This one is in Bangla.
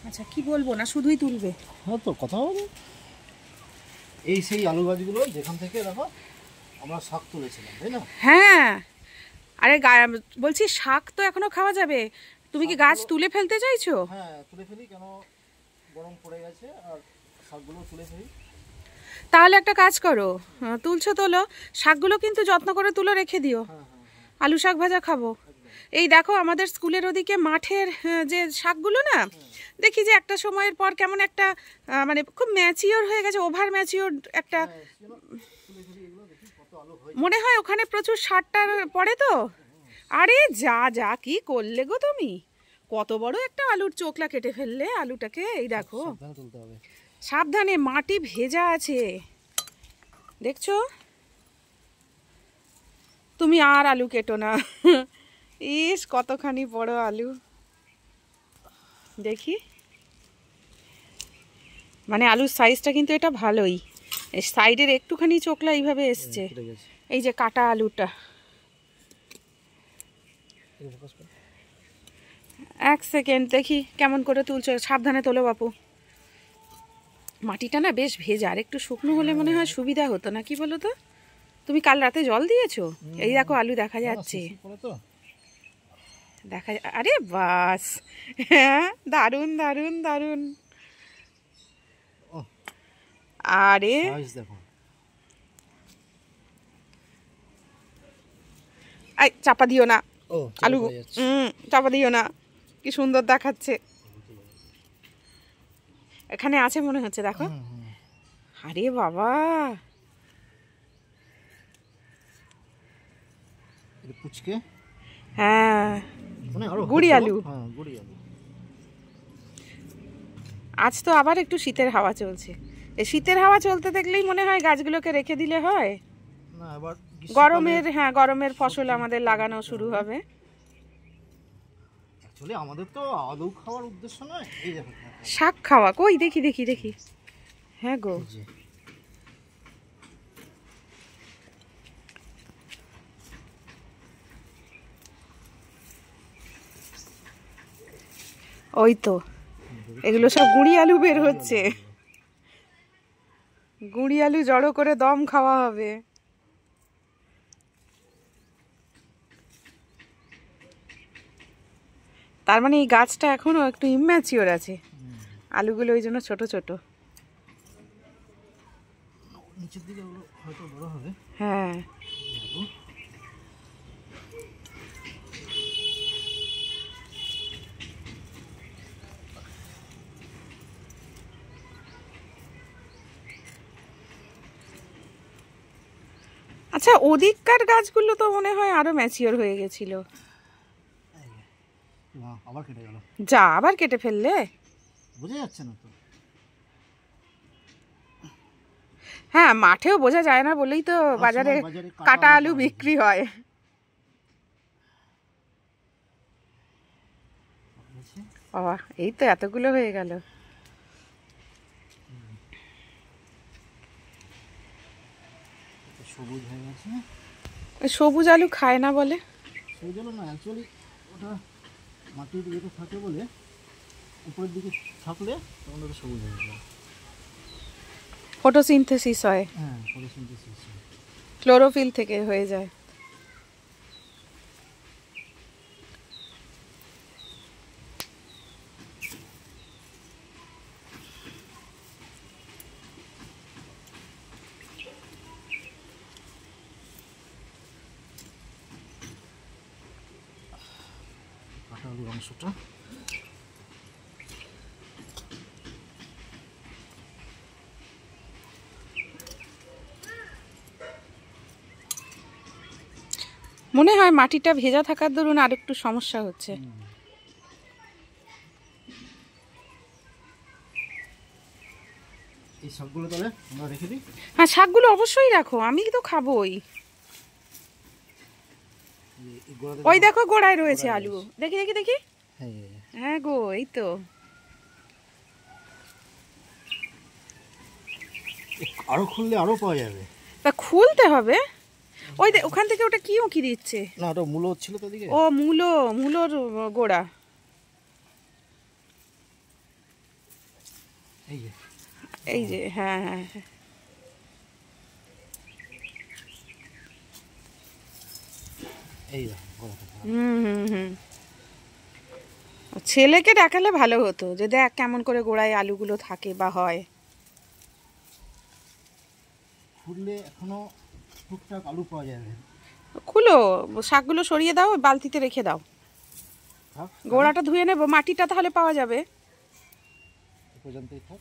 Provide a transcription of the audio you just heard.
আচ্ছা কি বলবো না, শুধুই তুলবে? হ্যাঁ তো কথা হবে। এই সেই আলু গাছগুলো যেখান থেকে দেখো আমরা শাক তুলেছিলাম, তাই না? হ্যাঁ, আরে বলছি শাক তো এখনো খাওয়া যাবে, তুমি কি গাছ তুলে ফেলতে চাইছো? হ্যাঁ তুলে ফেলি, কেন গরম পড়ে গেছে, আর শাকগুলো তুলে ফেলি। তাহলে একটা কাজ করো, তুলছো তোলো, শাকগুলো কিন্তু যত্ন করে তুলে রেখে দিও। আলু শাক ভাজা খাবো। এই দেখো আমাদের স্কুলের ওদিকে মাঠের যে শাকগুলো না, দেখি যে একটা সময়ের পর কেমন একটা মানে খুব ম্যাচিওর হয়ে গেছে, ওভার ম্যাচিওর একটা মনে হয়। ওখানে প্রচুর সারটার পড়ে তো। আরে যা যা কি করলে গো তুমি, কত বড় একটা আলুর চোখলা কেটে ফেললে আলুটাকে। এই দেখো সাবধানে, মাটি ভেজা আছে দেখছো। তুমি আর আলু কেটো না। ইস কতখানি বড় আলু দেখি, মানে আলুর সাইজটা কিন্তু এটা ভালোই, সাইডের একটুখানি চোখলা এইভাবে এসছে। এই যে কাটা আলুটা, এক সেকেন্ড দেখি কেমন করে তুলছো, সাবধানে তোলো বাপু। মাটিটা না বেশ ভেজা, আর একটু শুকনো হলে মনে হয় সুবিধা হতো না, কি বলো তো? তুমি কাল রাতে জল দিয়েছো? এই দেখো আলু দেখা যাচ্ছে, দেখা আরে বাস, হ্যাঁ দারুন দারুন দারুন। আরে আই চাপা দিও না আলু, চাপা দিও না, কি সুন্দর দেখাচ্ছে। এখানে আছে মনে হচ্ছে, দেখো। আরে বাবা, পুচকে, হ্যাঁ গুড়ি আলু। আজ তো আবার একটু শীতের হাওয়া চলছে, এই শীতের হাওয়া চলতে দেখলেই মনে হয় গাছগুলোকে রেখে দিলে হয়। গরমের, হ্যাঁ গরমের ফসল আমাদের লাগানো শুরু হবে। অ্যাকচুয়ালি আমাদের তো আলু খাওয়ার উদ্দেশ্য নয়, এই দেখো শাক খাওয়া। কই দেখি দেখি দেখি, হ্যাঁ গো ওই তো, এগুলো সব গুঁড়ি আলু বের হচ্ছে, গুঁড়ি আলু জড়ো করে দম খাওয়া হবে। তার মানে এই গাছটা এখনো একটু ইম্যাচিওর আছে, আলুগুলো ওই জন্য ছোট ছোট। নিচের দিকে হয়তো বড় হবে। হ্যাঁ আচ্ছা, ওদিককার গাছগুলো তো মনে হয় আরো ম্যাচিওর হয়ে গেছিল। আবার কেটে গেল, যা আবার কেটে ফেললে, বোঝা যাচ্ছে না তো। হ্যাঁ মাঠেও বোঝা যায় না বলেই তো বাজারে কাটা আলু বিক্রি হয়। বাবা এই তো এতগুলো হয়ে গেল। সবুজ হয়ে গেছে, সবুজ আলু খায় না বলে? সেই জন্য না, অ্যাকচুয়ালি ওটা মাটির দিকে থাকে বলে, উপরের দিকে থাকলে তখন ওটা সবুজ হয়ে যায়। ফটোসিনথেসিস হয়, হ্যাঁ ফটোসিনথেসিস, ক্লোরোফিল থেকে হয়ে যায়। কাটা আলুর অংশটা মনে হয় মাটিটা ভেজা থাকার দরুন আর একটু সমস্যা হচ্ছে। এই শাকগুলো তাহলে আমরা রেখে দিই। হ্যাঁ শাকগুলো অবশ্যই রাখো, আমি তো খাবোই। ওই দেখো গোড়ায় রয়েছে আলু, দেখি দেখি দেখি, হ্যাঁ গো এই তো। আরো খুললে আরো পাওয়া যাবে, তা খুলতে হবে। ওই ওখান থেকে ওটা কি উঁকি দিচ্ছে? না ওটা মূলো ছিল তো দিকে। ও মূলো, মূলোর গোড়া। এই যে এই যে হ্যাঁ হ্যাঁ হ্যাঁ। এই যে গোড়াটা। হুম হুম হুম। ছেলেকে দেখালে ভালো হতো যে দেখ কেমন করে গোড়ায় আলুগুলো থাকে বা হয়। খুললে এখনো টুকটাক আলু পাওয়া যাবে। খুলো, শাকগুলো সরিয়ে দাও, বালতিতে রেখে দাও। থাক গোড়াটা ধুয়ে নেবো, মাটিটা তাহলে পাওয়া যাবে। এ পর্যন্তই থাক।